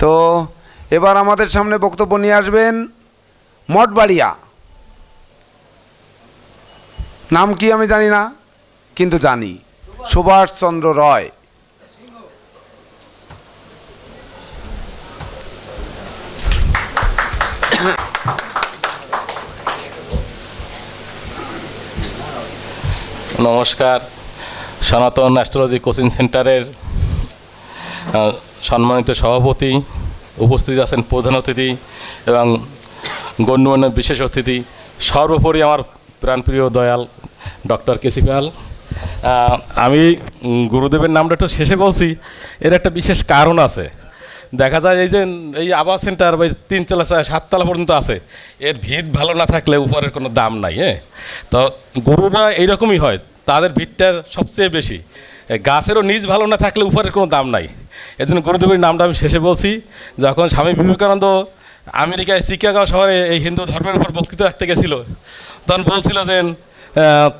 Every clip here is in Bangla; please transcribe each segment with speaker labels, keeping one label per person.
Speaker 1: তো এবার আমাদের সামনে বক্তব্য নিয়ে আসবেন মঠবাড়িয়া। নাম কি আমি জানি না, কিন্তু জানি সুভাষচন্দ্র রয়।
Speaker 2: নমস্কার। সনাতন অ্যাস্ট্রোলজি কোচিং সেন্টারের সম্মানিত সভাপতি, উপস্থিত আছেন প্রধান অতিথি এবং গণ্যমান্য বিশেষ অতিথি, সর্বোপরি আমার প্রাণপ্রিয় দয়াল ডক্টর কেসি পাল। আমি গুরুদেবের নামটা একটু শেষে বলছি, এর একটা বিশেষ কারণ আছে। দেখা যায় এই যে এই আবাস সেন্টার বা 3 তলা 7 তলা পর্যন্ত আছে, এর ভিত ভালো না থাকলে উপরের কোনো দাম নাই। তো গরুরা এইরকমই হয়, তাদের ভিতটার সবচেয়ে বেশি। গাছেরও নিচ ভালো না থাকলে উপরের কোনো দাম নাই। এই জন্য গুরুদেবের নামটা আমি শেষে বলছি। যখন স্বামী বিবেকানন্দ আমেরিকায় শিকাগো শহরে এই হিন্দু ধর্মের উপর বক্তৃতা রাখতে গেছিল, তখন বলছিল যে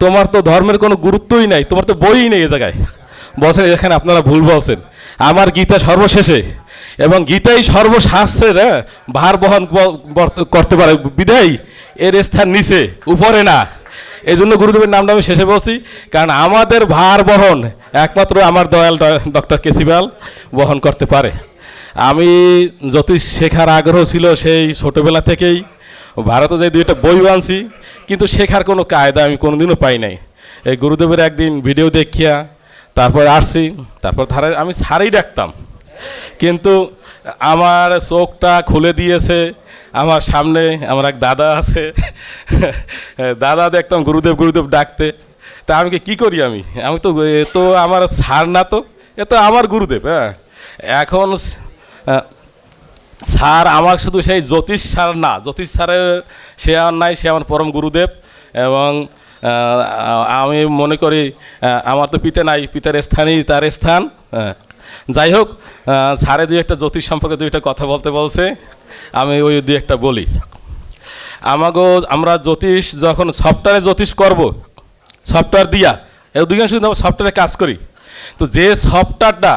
Speaker 2: তোমার তো ধর্মের কোনো গুরুত্বই নাই, তোমার তো বইই নেই। এ জায়গায় বলছেন এখানে আপনারা ভুল বলছেন, আমার গীতা সর্বশেষে এবং গীতাই সর্বশাস্ত্রের ভার বহন করতে পারে, বিধায় এর স্থান নিচে, উপরে না। এই জন্য গুরুদেবের নামটা আমি শেষে বলছি, কারণ আমাদের ভার বহন একমাত্র আমার দয়াল ডক্টর কেসি পাল বহন করতে পারে। আমি জ্যোতিষ শেখার আগ্রহ ছিল সেই ছোটোবেলা থেকেই। ভারতে যে 2টা বই আনছি, কিন্তু শেখার কোনো কায়দা আমি কোনোদিনও পাই নাই। এই গুরুদেবের একদিন ভিডিও দেখিয়া তারপর আসছি, তারপর আমি ছাড়েই ডাকতাম, কিন্তু আমার চোখটা খুলে দিয়েছে। আমার সামনে আমার এক দাদা আছে, দাদা দেখতাম গুরুদেব গুরুদেব ডাকতে। তা আমি কি করি, আমি তো এ তো আমার ছাড় না, তো এ তো আমার গুরুদেব। এখন স্যার আমার শুধু সেই জ্যোতিষ স্যার না, জ্যোতিষ স্যারের সে আর নাই, সে আমার পরম গুরুদেব। এবং আমি মনে করি আমার তো পিতা নাই, পিতার স্থানই তার স্থান। যাই হোক, স্যারে 2-1 জ্যোতিষ সম্পর্কে 2-1 কথা বলতে বলছে, আমি ওই 2-1 বলি। আমরা জ্যোতিষ যখন সফটওয়্যারে জ্যোতিষ করব, সফটওয়্যার দিয়া এই 2 শুধু সফটওয়্যারে কাজ করি, তো যে সফটওয়্যারটা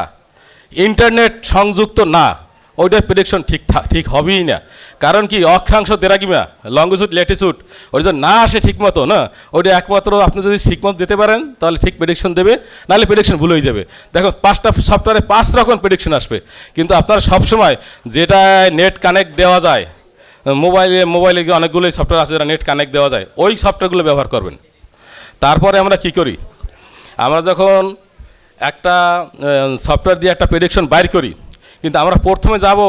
Speaker 2: ইন্টারনেট সংযুক্ত না, ওইটার প্রেডিকশন ঠিক হবেই না। কারণ কি, অক্ষাংশ দেরাগিমা, লঙ্গিটিউড ল্যাটিটিউড ওই যদি না আসে ঠিক মতো না, ওইটা একমাত্র আপনি যদি ঠিকমতো দিতে পারেন তাহলে ঠিক প্রেডিকশন দেবে, নাহলে প্রেডিকশন ভুল হয়ে যাবে। দেখো 5টা সফটওয়্যারে 5 রকম প্রেডিকশন আসবে, কিন্তু আপনারা সবসময় যেটা নেট কানেক্ট দেওয়া যায়, মোবাইলে অনেকগুলোই সফটওয়্যার আছে যেটা নেট কানেক্ট দেওয়া যায়, ওই সফটওয়্যারগুলো ব্যবহার করবেন। তারপরে আমরা কি করি, আমরা যখন একটা সফটওয়্যার দিয়ে একটা প্রেডিকশন বাইর করি, কিন্তু আমরা প্রথমে যাব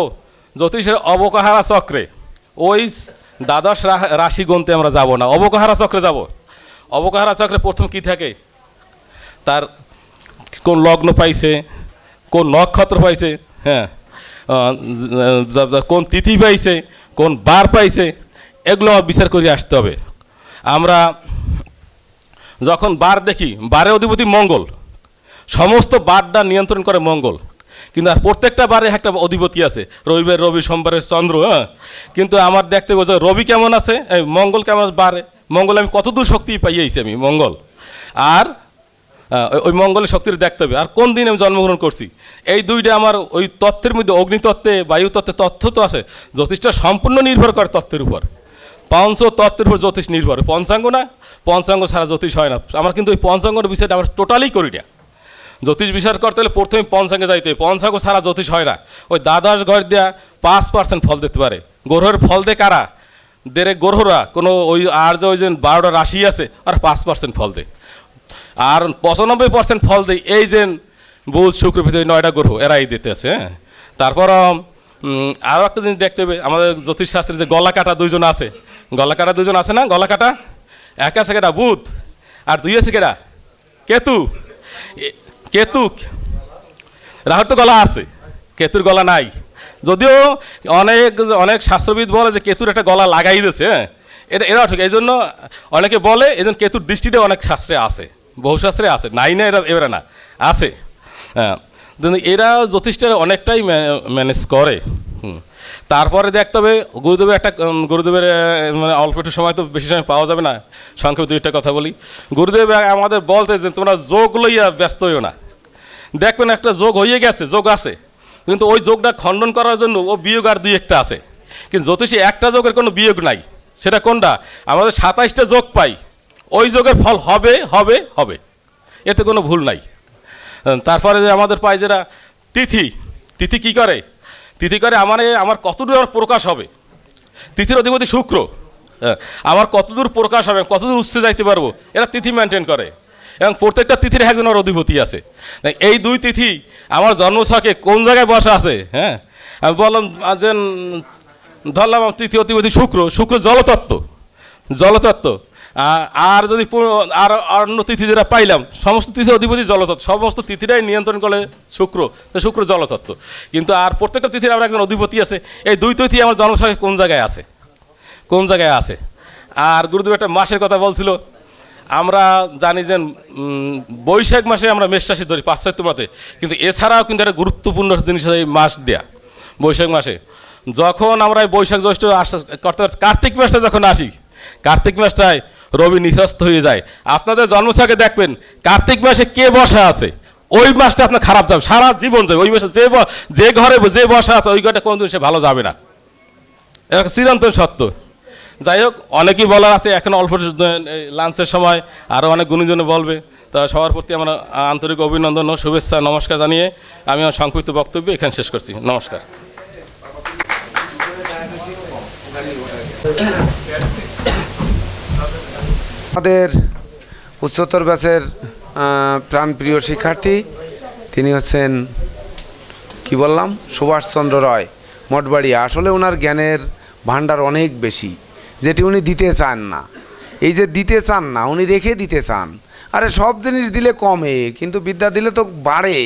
Speaker 2: জ্যোতিষের অবকাহারা চক্রে, ওই দ্বাদশ রাশি গণতে আমরা যাব না, অবকাহারা চক্রে যাব। অবকাহারা চক্রে প্রথম কি থাকে, তার কোন লগ্ন পাইছে, কোন নক্ষত্র পাইছে, কোন তিথি পাইছে, কোন বার পাইছে, এগুলো বিচার করে আসতে হবে। আমরা যখন বার দেখি, বারে অধিপতি মঙ্গল, সমস্ত বারটা নিয়ন্ত্রণ করে মঙ্গল, কিন্তু আর প্রত্যেকটা বারে একটা অধিপতি আছে, রবিবার রবি, সোমবারের চন্দ্র। কিন্তু আমার দেখতে বোঝা রবি কেমন আছে, মঙ্গল কেমন বারে, মঙ্গল আমি কতদূর শক্তি পাইয়েছি আমি মঙ্গল, আর ওই মঙ্গলের শক্তিটা দেখতে হবে, আর কোন দিন আমি জন্মগ্রহণ করছি। এই 2টা আমার ওই তত্ত্বের মধ্যে, অগ্নিতত্ত্বে, বায়ুতত্ত্বে তথ্য তো আছে। জ্যোতিষটা সম্পূর্ণ নির্ভর করে তত্ত্বের উপর, পঞ্চতত্ত্বের উপর জ্যোতিষ নির্ভর। পঞ্চাঙ্গ না, পঞ্চাঙ্গ ছাড়া জ্যোতিষ হয় না। আমার কিন্তু ওই পঞ্চাঙ্গের বিষয়টা আমরা টোটালি করি না। জ্যোতিষ বিচার করতে হলে প্রথমে পঞ্চাঙ্গে যাইতে হয়, পঞ্চাঙ্গ ছাড়া জ্যোতিষ হয় না। ওই দ্বাদশ ঘর দেওয়া 5% ফল দিতে পারে। গ্রহের ফল দে কারা, গ্রহরা কোনো ওই আর যে ওই যে 12টা রাশি আছে, আর 5% ফল দেয়, আর 95% ফল দেয় এই যে বুধ শুক্র পৃথিবী 9টা গ্রহ, এরাই দিতে আছে। তারপর আরও একটা জিনিস দেখতে হবে, আমাদের জ্যোতিষশাস্ত্রে যে গলা কাটা 2জন আছে, গলা কাটা 2জন আছে না, গলা কাটা, এক আছে কেটা বুধ, আর 2 আছে কেটা কেতু। কেতু, রাহুর তো গলা আছে, কেতুর গলা নাই। যদিও অনেক শাস্ত্রবিদ বলে যে কেতুর একটা গলা লাগাই দিয়েছে, এরাও ঠিক। এই জন্য অনেকে বলে, এই জন্য কেতুর দৃষ্টিটা অনেক শাস্ত্রে আছে, বহু শাস্ত্রে আছে, নাই না এরা না, আছে। এরা জ্যোতিষটা অনেকটাই ম্যানেজ করে। তারপরে দেখতে হবে গুরুদেবের মানে অল্প একটু সময় তো বেশি সময় পাওয়া যাবে না, সংক্ষেপে 2-1 কথা বলি। গুরুদেব আমাদের বলতে যে তোমরা যোগ লইয়া ব্যস্ত হইও না, দেখবেন একটা যোগ হয়ে গেছে, যোগ আছে, কিন্তু ওই যোগটা খণ্ডন করার জন্য ও বিয়োগ আর দুই একটা আছে, কিন্তু জ্যোতিষী একটা যোগের কোনো বিয়োগ নাই। সেটা কোনটা? আমাদের 27টা যোগ পাই, ওই যোগের ফল হবে হবে হবে, এতে কোনো ভুল নাই। তারপরে যে আমাদের পাই যেটা তিথি, তিথি কী করে? তিথি করে আমার কতদূর আমার প্রকাশ হবে, তিথির অধিপতি শুক্র, আমার কতদূর প্রকাশ হবে, কতদূর উচ্চে যাইতে পারবো, এরা তিথি মেনটেন করে। এবং প্রত্যেকটা তিথির একজনের অধিপতি আছে। এই দুই তিথি আমার জন্মছকে কোন জায়গায় বসা আছে, হ্যাঁ আমি বললাম যে ধরলাম আমার তিথি অধিপতি শুক্র, শুক্র জলতত্ত্ব, জলতত্ত্ব। আর যদি আর অন্য তিথি যেটা পাইলাম, সমস্ত তিথি অধিপতি জলতত্ত্ব, সমস্ত তিথিটাই নিয়ন্ত্রণ করে শুক্র, শুক্র জলতত্ত্ব। কিন্তু আর প্রত্যেকটা তিথির আমার একজন অধিপতি আছে। এই দুই তিথি আমার জন্মছকে কোন জায়গায় আছে, কোন জায়গায় আছে। আর গুরুদেব একটা মাসের কথা বলছিল, আমরা জানি যে বৈশাখ মাসে আমরা মেষ রাশি ধরি পাশ্চাত্য মতে, কিন্তু এছাড়াও কিন্তু একটা গুরুত্বপূর্ণ জিনিস এই মাস দেয়া, বৈশাখ মাসে। যখন আমরা এই বৈশাখ জ্যৈষ্ঠ করতে কার্তিক মাসটা যখন আসি, কার্তিক মাসটায় রবি নিঃস্ত হয়ে যায়। আপনাদের জন্মছকে দেখবেন কার্তিক মাসে কে বসা আছে, ওই মাসটা আপনার খারাপ যাবে, সারা জীবন যাবে। ওই মাসে যে ঘরে যে বসা আছে ওই ঘরটা কোনোদিন সে ভালো যাবে না, এটা চিরন্তন সত্য। যাই হোক, অনেকেই বলার আছে, এখন অল্প লাঞ্চের সময় আরও অনেক গুণীজনে বলবে। তা সবার প্রতি আমরা আন্তরিক অভিনন্দন ও শুভেচ্ছা নমস্কার জানিয়ে আমি আমার সংক্ষিপ্ত বক্তব্য এখানে শেষ করছি। নমস্কার।
Speaker 1: আমাদের উচ্চতর ব্যাচের প্রাণপ্রিয় শিক্ষার্থী, তিনি হচ্ছেন কি বললাম, সুভাষচন্দ্র রায় মঠবাড়িয়া। আসলে ওনার জ্ঞানের ভাণ্ডার অনেক বেশি, যেটি উনি দিতে চান না। এই যে দিতে চান না, উনি রেখে দিতে চান। আরে সব জিনিস দিলে কমে, কিন্তু বিদ্যা দিলে তো বাড়ে।